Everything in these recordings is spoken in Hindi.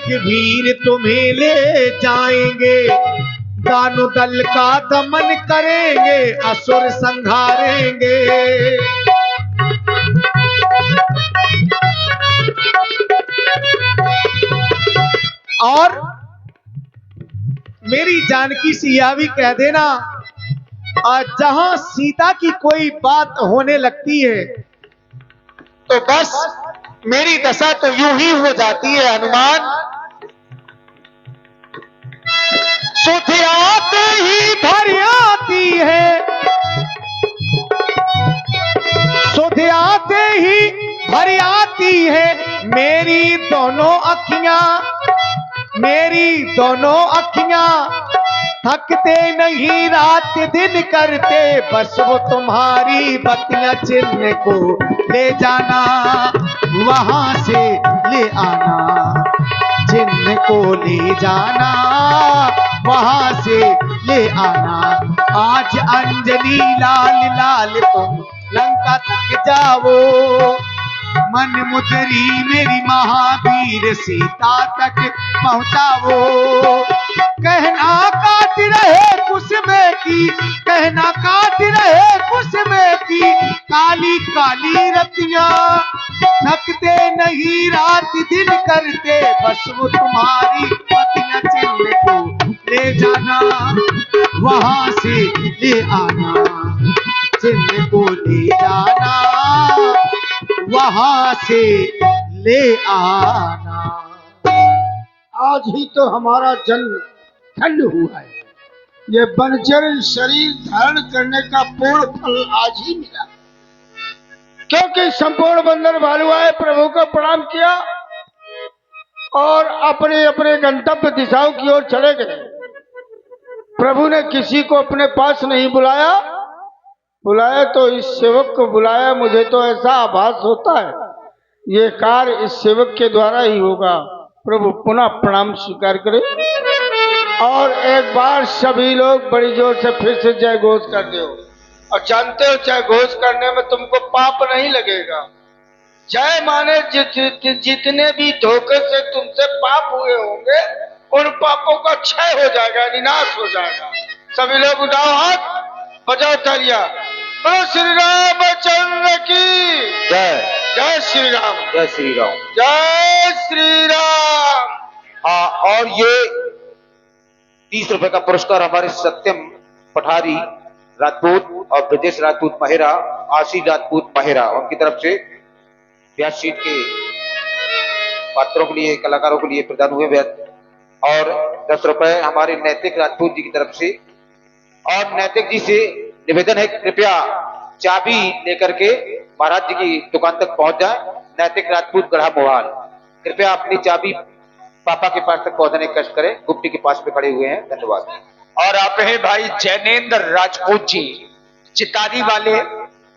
के वीर तुम्हें ले जाएंगे, दानव दल का दमन करेंगे, असुर संहारेंगे। और मेरी जानकी से यह भी कह देना, जहां सीता की कोई बात होने लगती है तो बस मेरी दशा तो यूं ही हो जाती है हनुमान। सुध आते ही भर आती है, सुध आते ही भर आती है, मेरी दोनों अखियां, मेरी दोनों अखियां थकते नहीं, रात दिन करते बस वो तुम्हारी बत्तियां, चिन्ह को ले जाना वहां से ले आना, चिन्ह को ले जाना वहां से ले आना। आज अंजनी लाल लाल तुम लंका तक जाओ, मन मुदरी मेरी महावीर सीता तक पहुंचाओ। कहना काट रहे कुछ में की, कहना काट रहे कुछ में की, काली काली रतियां थकते नहीं, रात दिन करते बस वो तुम्हारी पतियां, चिन्ह को ले जाना वहां से ले आना, चिन्ह को ले जाना वहां से ले आना। आज ही तो हमारा जन्म ठंड हुआ है, ये बंजर शरीर धारण करने का पूर्ण फल आज ही मिला, क्योंकि संपूर्ण बंदर भालुआए प्रभु को प्रणाम किया और अपने अपने गंतव्य दिशाओं की ओर चले गए। प्रभु ने किसी को अपने पास नहीं बुलाया, बुलाया तो इस सेवक को बुलाया। मुझे तो ऐसा आभास होता है ये कार्य इस सेवक के द्वारा ही होगा। प्रभु पुनः प्रणाम स्वीकार करें और एक बार सभी लोग बड़ी जोर से फिर से जय घोष कर दो। और जानते हो जय घोष करने में तुमको पाप नहीं लगेगा। जय माने जितने भी धोखे से तुमसे पाप हुए होंगे उन पापों का क्षय हो जाएगा, विनाश हो जाएगा। सभी लोग उठाओ हाथ, बजाओ तालियां। बोलो श्री रामचंद्र की जय। जय श्री राम, जय श्री राम, जय श्री राम। हाँ, और ये 30 रुपए का पुरस्कार हमारे सत्यम पठारी राजपूत और ब्रजेश राजपूत महेरा, आशीष राजपूत महेरा, उनकी तरफ से व्यास शीट के पात्रों के लिए, कलाकारों के लिए प्रदान हुए। और 10 रुपए हमारे नैतिक राजपूत जी की तरफ से। और नैतिक जी से निवेदन है, कृपया चाबी लेकर के महाराज जी की दुकान तक पहुंच जाए। नैतिक राजपूत गढ़ा मोहाल, कृपया अपनी चाबी पापा के पास तक पहुंचाने का कष्ट करें। गुप्ती के पास पे खड़े हुए हैं, धन्यवाद। और आप हैं भाई जैनेन्द्र राजपूत जी चितारी वाले।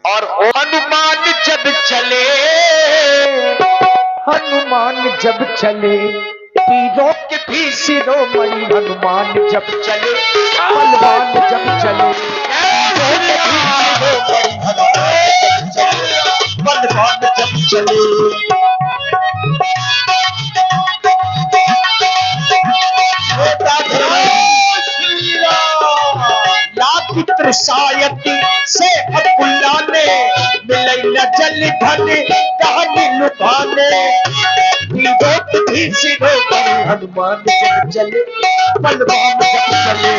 और हनुमान जब चले, हनुमान जब चले, तीरों के भी शिरोमणि, हनुमान जब चले, बलवान जब चले, बलवान जब चले। शायती से अब्दुल्ला ने मिले न जल धन कहानी लुभाने, हनुमान जब चले, बलवान जब चले,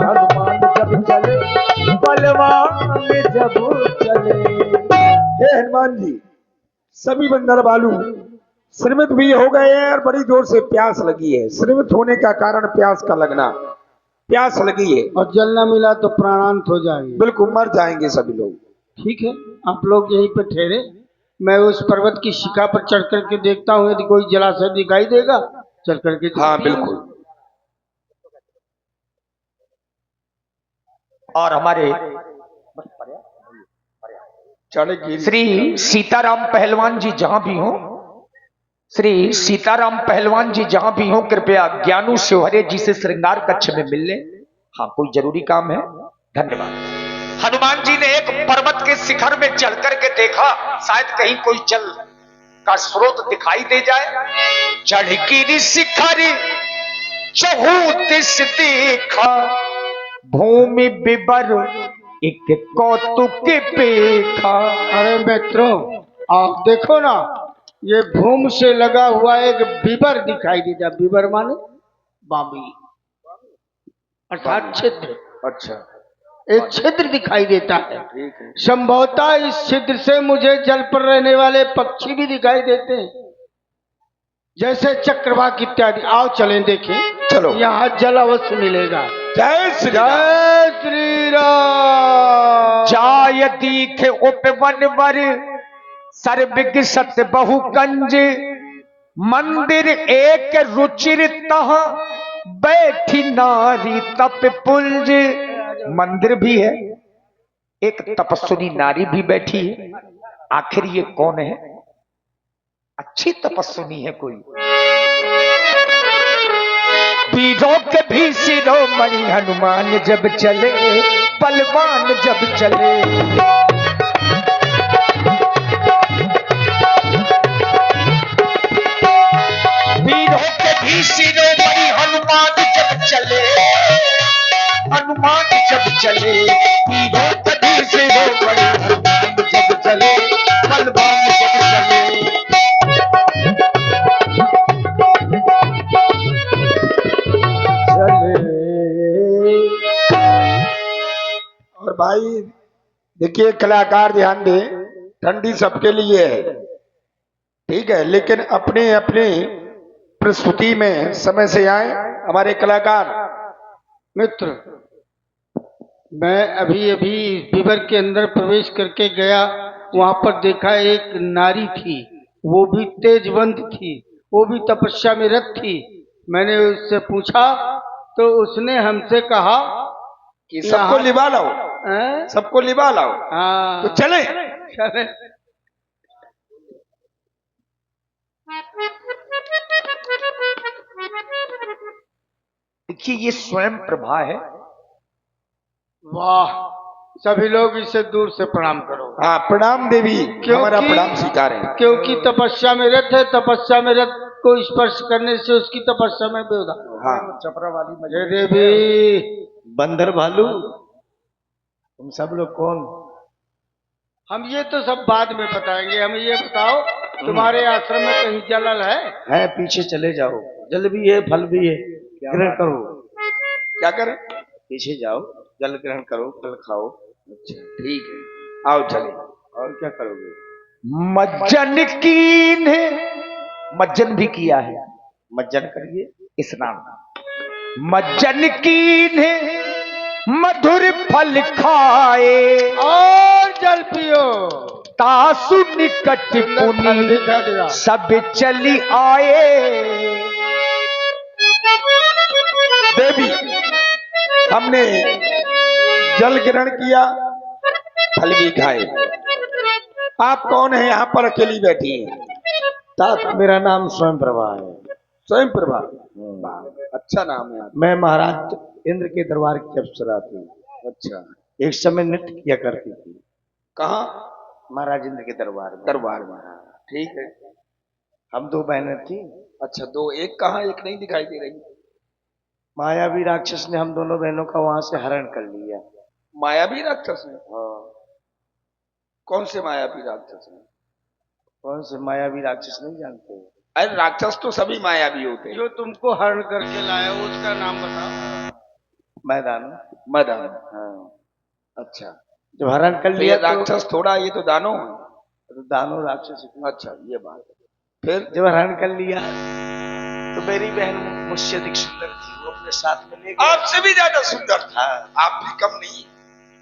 हनुमान जब चले, बलवान जब चले। हे हनुमान जी, सभी बंदर बालू श्रीमत भी हो गए हैं और बड़ी जोर से प्यास लगी है। श्रीमत होने का कारण प्यास का लगना, प्यास लगी है और जल न मिला तो प्राणांत हो जाएंगे, बिल्कुल मर जाएंगे सभी लोग। ठीक है, आप लोग यहीं पर ठहरे, मैं उस पर्वत की शिखा पर चढ़ करके देखता हूँ, यदि कोई जलाशय दिखाई देगा चल करके। हाँ बिल्कुल। और हमारे श्री सीताराम पहलवान जी जहां भी हो, श्री सीताराम पहलवान जी जहां भी हो, कृपया ज्ञानू शिवहरे जी से श्रृंगार कक्ष में मिल ले। हाँ, कोई जरूरी काम है। धन्यवाद। हनुमान जी ने एक पर्वत के शिखर में चढ़ करके देखा, शायद कहीं कोई जल का स्रोत दिखाई दे जाए। चढ़ की शिखर चहूतिस देखा, भूमि बिबर एक कौतुक पेखा। अरे मित्रों, आप देखो ना, ये भूम से लगा हुआ एक बिबर दिखाई देता। बिबर माने बामी, अर्थात छिद्र। अच्छा, एक छिद्र दिखाई देता है। ठीक है। संभवतः इस छिद्र से मुझे जल पर रहने वाले पक्षी भी दिखाई देते हैं, जैसे चक्रवाक इत्यादि। आओ चलें देखें। चलो। यहाँ जल अवश्य मिलेगा। जय श्री जय श्री राम। जाय दीख उपवन वर, सर्विग सत बहु कंज। मंदिर एक रुचिर तह, बैठी नारी तप पुंज। मंदिर भी है, एक तपस्विनी नारी भी बैठी है। आखिर ये कौन है? अच्छी तपस्विनी है कोई। वीरों के भी शिरोमणि हनुमान जब चले, बलवान जब चले। वीरों के भी शिरोमणि हनुमान जब चले, हनुमान जब चले। वीरों के भी शिरोमणि हनुमान जब चले, बलवान जब चले। और भाई देखिए, कलाकार ध्यान दे, ठंडी सबके लिए है, ठीक है, लेकिन अपने अपने प्रस्तुति में समय से आए हमारे कलाकार। मित्र, मैं अभी अभी बिबर के अंदर प्रवेश करके गया। वहां पर देखा एक नारी थी, वो भी तेजवंत थी, वो भी तपस्या में रत थी। मैंने उससे पूछा तो उसने हमसे कहा कि सबको लिबा लाओ, हैं? सबको लिबा लाओ। हाँ, तो चले। चले। देखिए, ये स्वयं प्रभा है। वाह, सभी लोग इसे दूर से प्रणाम करो। हाँ, प्रणाम देवी, हमारा प्रणाम स्वीकार है। क्योंकि तपस्या में रत है। तपस्या में रत को स्पर्श करने से उसकी तपस्या में बेउदा। हाँ, चपरा वाली जय देवी। बंदर भालू, तुम सब लोग कौन? हम ये तो सब बाद में बताएंगे। हमें ये बताओ, तुम्हारे आश्रम में कहीं जल है? पीछे चले जाओ, जल भी है, फल भी है, ग्रहण करो। क्या करें? पीछे जाओ, जल ग्रहण करो, फल खाओ। अच्छा, ठीक है, आओ चले। और क्या करोगे? मज्जन कीन है, मज्जन भी किया है। मज्जन करिए, स्नान। मज्जन कीन है, मधुर फल खाए, और जल पियो। तासु निकट पुनि सब चली आए। देवी, हमने जल ग्रहण किया, फल भी खाए। आप कौन है? यहाँ पर अकेली बैठी हैं? तात, मेरा नाम स्वयं प्रभा है। स्वयं प्रभा, अच्छा नाम है। मैं महाराज इंद्र के दरबार की अप्सरा थी। अच्छा, एक समय नृत्य किया करती थी। कहाँ? महाराज इंद्र के दरबार में। दरबार में, ठीक है। हम दो बहनें थी। अच्छा, दो? एक कहाँ? एक नहीं दिखाई दे रही। मायावी राक्षस ने हम दोनों बहनों का वहां से हरण कर लिया। मायावी राक्षस ने? हाँ। कौन से मायावी राक्षस ने? कौन से मायावी राक्षस नहीं जानते? अरे राक्षस तो सभी मायावी होते हैं। जो तुमको हरण करके लाया उसका नाम बताओ। मैदान। मैदान, हाँ। अच्छा, जब हरण कर लिया तो राक्षस थोड़ा, ये तो दानव है। तो दानव राक्षस। अच्छा, ये बात है। फिर जब हरण कर लिया तो मेरी बहन मुझसे अधिक सुंदर थी, वो अपने साथ में ले गया। आपसे भी ज्यादा सुंदर था। आप भी कम नहीं।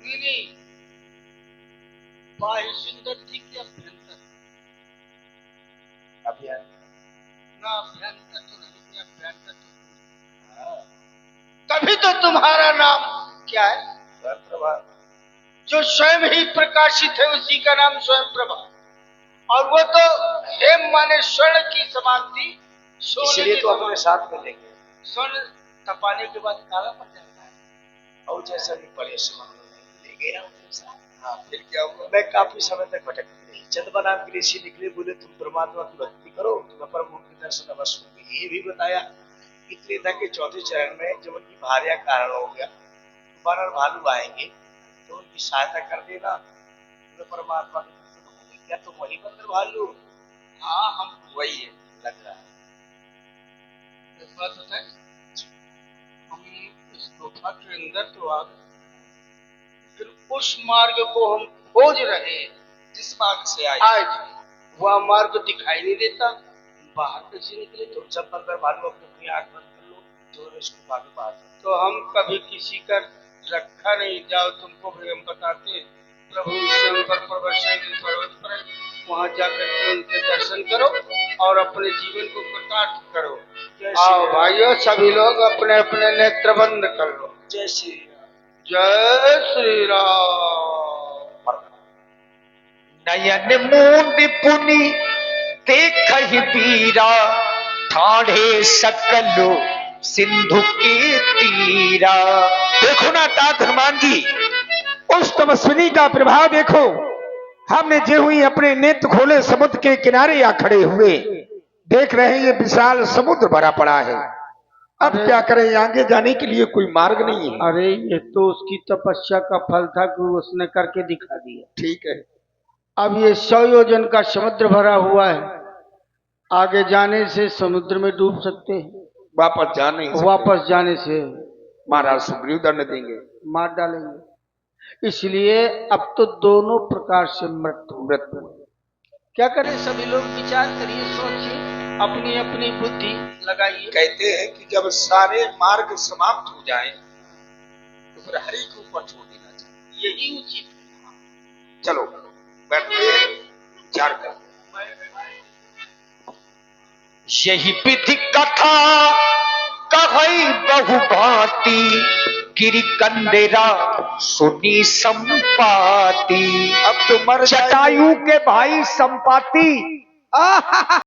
नहीं, बाह्य सुंदर थी कि अभ्यंतर? अभियान ना, अभ्यंतर तो नहीं, अभ्यंतर तो। तभी तो तुम्हारा नाम क्या है? स्वयं प्रभा। जो स्वयं ही प्रकाशित है उसी का नाम स्वयं प्रभा। और वो तो हेम माने स्वर्ण की समान थी। इसलिए तो अपने साथ में लेंगे। स्वर्ण तपाने के बाद काला पड़ जाता है। और जैसा भी पड़े ले गया। हाँ, फिर क्या हुआ? मैं काफी समय तक भटक गया। इज्जत बना के ऋषि निकले, बोले तुम परमात्मा की भक्ति करो, तुम्हें प्रभु के दर्शन अवश्य होंगे। ये भी बताया इसलिए था कि चौथे चरण में जब उनकी भार्या कारण हो गया, वानर भालू आएंगे तो उनकी सहायता कर देना, तो परमात्मा के दर्शन होंगे। क्या तुम वही बंदर भालू? हाँ, हम वही है, लग रहा है। इस बात होता है, हम इस गुफा के अंदर तो आ गए, फिर उस मार्ग को हम खोज रहे हैं जिस मार्ग से आए थे। वह मार्ग दिखाई नहीं देता, बाहर कैसे निकले? तो जब बंदर भालू अपनी आंख बंद कर लो तो इस गुफा के बाहर। तो हम कभी किसी का रखा नहीं, जाओ तुमको भी हम बताते। प्रभु शंकर पर्वत पर है, वहाँ जाकर के उनके दर्शन करो और अपने जीवन को कृतार्थ करो। आओ भाइयों, सभी लोग अपने अपने नेत्र बंद कर लो। जय श्री राम। जय श्री राम। नयन मूंद पुनि देखहि बीरा, ठाढ़े सकल सिंधु के तीरा। देखो ना तात हनुमान जी, उस तपस्विनी का प्रभाव देखो। हमने जे हुई अपने नेत्र खोले, समुद्र के किनारे आ खड़े हुए, देख रहे हैं ये विशाल समुद्र भरा पड़ा है। अब क्या करें, आगे जाने के लिए कोई मार्ग नहीं है। अरे ये तो उसकी तपस्या का फल था कि उसने करके दिखा दिया। ठीक है, अब ये 100 योजन का समुद्र भरा हुआ है, आगे जाने से समुद्र में डूब सकते हैं, वापस जा नहीं सकते। वापस जाने से महाराज सुग्रीव दंड देंगे, मार डालेंगे। इसलिए अब तो दोनों प्रकार से मृत्यु। क्या करें? सभी लोग विचार करिए, सोचिए, अपनी अपनी बुद्धि लगाइए। कहते हैं कि जब सारे मार्ग समाप्त हो जाए तो फिर हरि के ऊपर छोड़ देना चाहिए, यही उचित है। चलो बैठते हैं, विचार कर। यही विधि कथा कहई बहु भांति, गिरि कंदेरा सुनी संपाति। अब तो मर जटायु के भाई संपाति